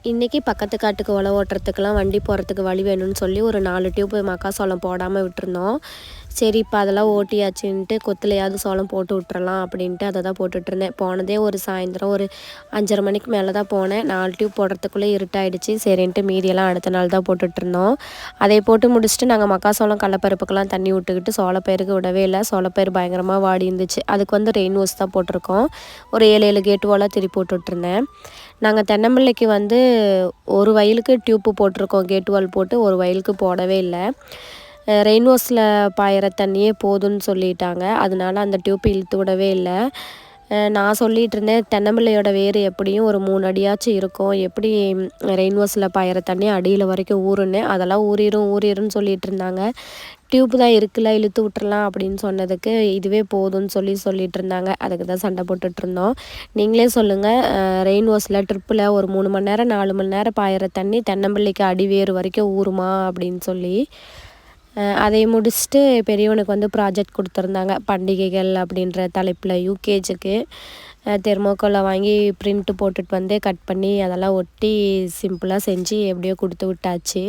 இன்றைக்கி பக்கத்து காட்டுக்கு உழவு ஓட்டுறதுக்கெலாம் வண்டி போகிறதுக்கு வழி வேணும்னு சொல்லி ஒரு 4 டியூப் மக்காசோளம் போடாமல் விட்டுருந்தோம். சரி இப்போ அதெல்லாம் ஓட்டியாச்சுன்ட்டு கொத்துலையாவது சோளம் போட்டு விட்டுறலாம் அப்படின்ட்டு அதை தான் போட்டுட்ருந்தேன். போனதே ஒரு சாயந்தரம் ஒரு 5:30 மணிக்கு மேலே தான் போனேன். 4 டியூப் போடுறதுக்குள்ளே இருட்டாயிடுச்சு. சரின்ட்டு மீதியெல்லாம் அடுத்த நாள் தான் போட்டுட்ருந்தோம். அதை போட்டு முடிச்சுட்டு நாங்கள் மக்காசோளம் கடலப்பருப்புக்கெல்லாம் தண்ணி விட்டுக்கிட்டு சோளப்பயிருக்கு விடவே இல்லை. சோளப்பயிர் பயங்கரமாக வாடி இருந்துச்சு. அதுக்கு வந்து ரெயின் வாஷ் தான் போட்டிருக்கோம். ஒரு 7 கேட்டு போல் திருப்பி போட்டுட்ருந்தேன். நாங்கள் தென்னம்பிள்ளைக்கு வந்து ஒரு வயலுக்கு டியூப்பு போட்டிருக்கோம். கேட் வால் போட்டு ஒரு வயலுக்கு போடவே இல்லை. ரெயின் வாஷில் பாயிற தண்ணியே போதும்னு சொல்லிட்டாங்க. அதனால அந்த டியூப்பு இழுத்து விடவே இல்லை. நான் சொல்லிகிட்டு இருந்தேன், தென்னம்பிள்ளையோட வேர் எப்படியும் ஒரு 3 அடியாச்சும் இருக்கும், எப்படி ரெயின் வாஷில் பாயிற தண்ணி அடியில் வரைக்கும் ஊறுன்னு. அதெல்லாம் ஊறிடும்னு சொல்லிகிட்டு இருந்தாங்க. டியூப்பு தான் இருக்குல்ல, இழுத்து விட்டுறலாம் அப்படின்னு சொன்னதுக்கு இதுவே போதும்னு சொல்லிட்டு இருந்தாங்க. அதுக்கு தான் சண்டை போட்டுட்ருந்தோம். நீங்களே சொல்லுங்கள், ரெயின் வாஷில் ட்ரிப்பில் ஒரு 3 மணி நேரம் 4 மணி நேரம் பாயிற தண்ணி தென்னம்பிள்ளைக்கு அடி வேர் வரைக்கும் ஊறுமா அப்படின்னு சொல்லி. அதை முடிச்சுட்டு பெரியவனுக்கு வந்து ப்ராஜெக்ட் கொடுத்துருந்தாங்க. பண்டிகைகள் அப்படின்ற தலைப்பில் யூகேஜிக்கு தெர்மோக்கோலை வாங்கி பிரிண்ட்டு போட்டுட்டு வந்து கட் பண்ணி அதெல்லாம் ஒட்டி சிம்பிளாக செஞ்சு எப்படியோ கொடுத்து விட்டாச்சு.